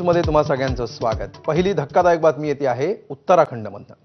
न्यूजमध्ये तुम्हा सगळ्यांचं स्वागत। पहिली धक्कादायक बातमी येते आहे उत्तराखंडमधून।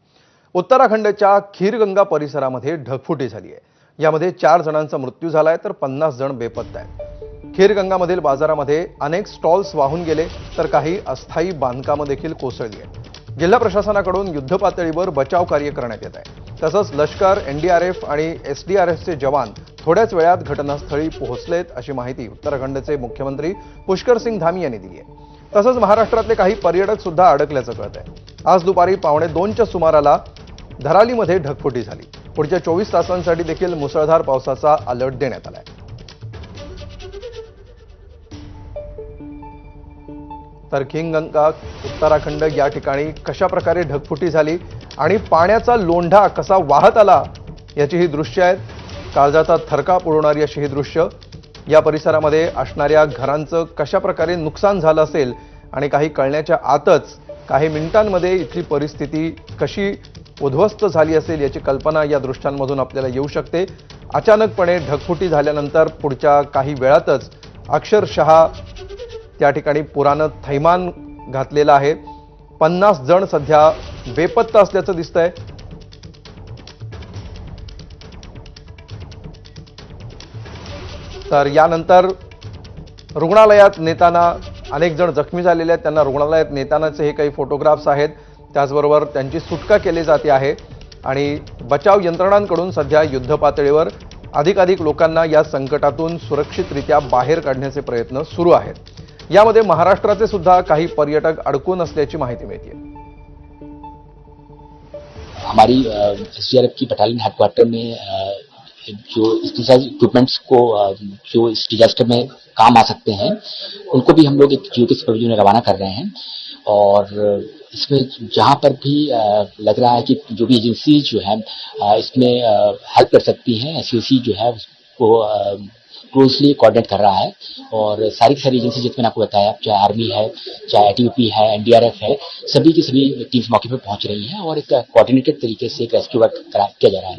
उत्तराखंडच्या खीरगंगा परिसरामध्ये ढगफुटी झाली आहे। यामध्ये 4 जणांचा मृत्यू झालाय तर 50 जण बेपत्ता आहेत। खीरगंगामधील बाजारामध्ये अनेक स्टॉल्स वाहून गेले तर काही अस्थायी बांधकामं देखील कोसळली आहेत। जिल्हा प्रशासनाकडून युद्धपातळीवर बचाव कार्य करण्यात येत आहे। तसंच लष्कर, एनडीआरएफ आणि एसडीआरएफचे जवान थोड्याच वेळात घटनास्थळी पोहोचलेत अशी माहिती उत्तराखंडचे मुख्यमंत्री पुष्कर सिंग धामी यांनी दिली आहे। तसंच महाराष्ट्रातले काही पर्यटक सुद्धा अडकल्याचं कळत आहे। आज दुपारी 1:15च्या सुमाराला धरालीमध्ये ढगफुटी झाली। पुढच्या 24 तासांसाठी देखील मुसळधार पावसाचा अलर्ट देण्यात आलाय। तर खीरगंगा उत्तराखंड या ठिकाणी कशा प्रकारे ढगफुटी झाली आणि पाण्याचा लोंढा कसा वाहत आला याची ही दृश्य आहेत। काळजाचा थरकाप उडवणारी अशी ही दृश्य। या परिसरामध्ये असणाऱ्या घरांचं कशा प्रकारे नुकसान झालं असेल आणि काही कळण्याच्या आतच काही मिनिटांमध्ये इथली परिस्थिती कशी उद्ध्वस्त झाली असेल याची कल्पना या दृश्यांमधून आपल्याला येऊ शकते। अचानकपणे ढगफुटी झाल्यानंतर पुढच्या काही वेळातच अक्षरशः त्या ठिकाणी पुरानं थैमान घातलेलं आहे। 50 जण सध्या बेपत्ता असल्याचं दिसतंय। तर यानंतर रुग्णालयात नेताना अनेक जण जखमी झालेले आहेत। त्यांना रुग्णालयात नेतानाचे हे काही फोटोग्राफ्स आहेत। त्याचबरोबर त्यांची सुटका केली जाते आहे आणि बचाव यंत्रणांकडून सध्या युद्धपातळीवर अधिकाधिक लोकांना या संकटातून सुरक्षितरित्या बाहेर काढण्याचे प्रयत्न सुरू आहेत। यामध्ये महाराष्ट्राचे सुद्धा काही पर्यटक अडकून असल्याची माहिती मिळते। हमारी एसडीआरएफ की बटालियन हेडक्वार्टर में जो डिजास्टर इक्विपमेंट्स को जो इस डिजास्टर में काम आ सकते हैं उनको भी हम लोग एक जियो के सुपरविजन में रवाना कर रहे हैं। और इसमें जहां पर भी लग रहा है कि जो भी एजेंसी जो है इसमें हेल्प कर सकती हैं, एसओसी जो है वो क्लोजली कोऑर्डिनेट कर रहा है। और सारी की सारी एजेंसी जितने मैंने आपको बताया, चाहे आर्मी है, चाहे आईटीबीपी है, एनडीआरएफ है, सभी की सभी टीम्स मौके पर पहुंच रही हैं और एक कोऑर्डिनेटेड तरीके से एक रेस्क्यू वर्क किया जा रहा है।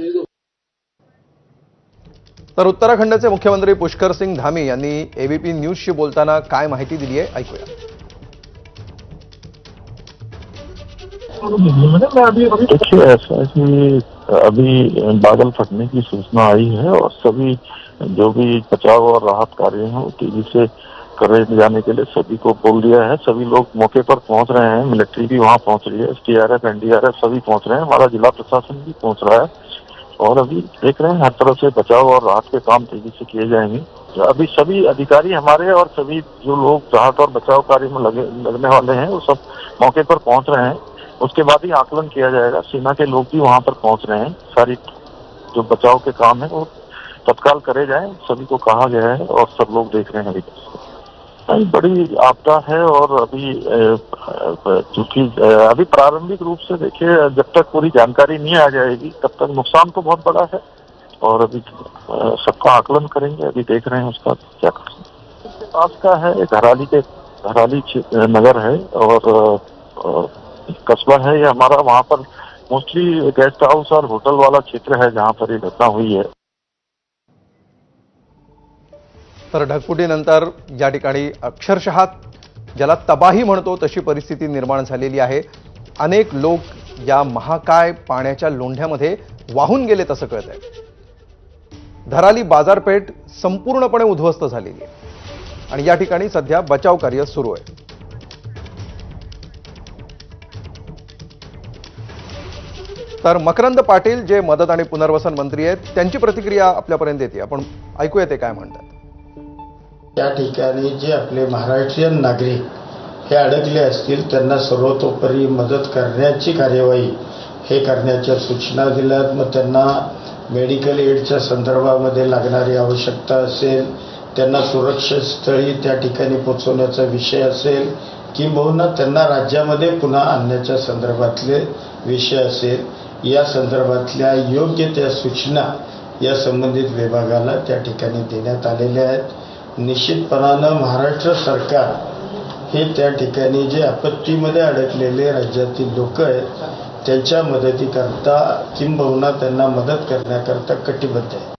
तर उत्तराखंडचे मुख्यमंत्री पुष्कर सिंग धामी यांनी एबीपी न्यूजशी बोलताना काय माहिती दिली आहे ऐकूया। देखिए, ऐसा है कि अभी बादल फटने की सूचना आई है और सभी जो भी बचाव और राहत कार्य हैं वो तेजी से करे जाने के लिए सभी को बोल दिया है। सभी लोग मौके पर पहुंच रहे हैं। मिलिट्री भी वहां पहुंच रही है, एसडीआरएफ, एनडीआरएफ सभी पहुंच रहे हैं। हमारा जिला प्रशासन भी पहुंच रहा है और अभी देख रहे हैं हर तरफ से बचाव और राहत के काम तेजी से किए जाएंगे। अभी सभी अधिकारी हमारे और सभी जो लोग राहत और बचाव कार्य में लगने वाले हैं वो सब मौके पर पहुंच रहे हैं। उसके बाद ही आकलन किया जाएगा। सेना के लोग भी वहां पर पहुंच रहे हैं। सारी जो बचाव के काम है वो तत्काल करे जाए, सभी को कहा गया है और सब लोग देख रहे हैं। अभी बड़ी आपदा है और अभी चूंकि अभी प्रारंभिक रूप से देखिए जब तक पूरी जानकारी नहीं आ जाएगी तब तक नुकसान तो बहुत बड़ा है और अभी सबका आकलन करेंगे। अभी देख रहे हैं उसका क्या करेंगे। पास का है घराली नगर है और कस्बा है ये हमारा। वहाँ पर मोस्टली गेस्ट हाउस और होटल वाला क्षेत्र है जहाँ पर ये घटना हुई है। तर ढगफुटीनंतर या ठिकाणी अक्षरशः ज्याला तबाही म्हणतो तशी परिस्थिती निर्माण झालेली आहे। अनेक लोक या महाकाय पाण्याच्या लोंढ्यामध्ये वाहून गेले तसं कळत आहे। धराली बाजारपेठ संपूर्णपणे उद्ध्वस्त झालेली आहे आणि या ठिकाणी सध्या बचाव कार्य सुरू आहे। तर मकरंद पाटील जे मदत आणि पुनर्वसन मंत्री आहेत त्यांची प्रतिक्रिया आपल्यापर्यंत येते। आपण ऐकूया ते काय म्हणतात। त्या ठिकाणी जे आपले महाराष्ट्रीयन नागरिक हे अडकले असतील त्यांना सर्वतोपरी मदत करण्याची कार्यवाही हे करण्याच्या सूचना दिल्यात। मग त्यांना मेडिकल एडच्या संदर्भामध्ये लागणारी आवश्यकता असेल, त्यांना सुरक्षित स्थळी त्या ठिकाणी पोहोचवण्याचा विषय असेल किंबहुना त्यांना राज्यामध्ये पुन्हा आणण्याच्या संदर्भातले विषय असेल, या संदर्भातल्या योग्य त्या सूचना या संबंधित विभागाला त्या ठिकाणी देण्यात आलेल्या आहेत। निश्चितपणानं महाराष्ट्र सरकार हे त्या ठिकाणी जे आपत्तीमध्ये अडकलेले राज्यातील लोक आहेत त्यांच्या मदतीकरता किंबहुना त्यांना मदत करण्याकरता कटिबद्ध आहे।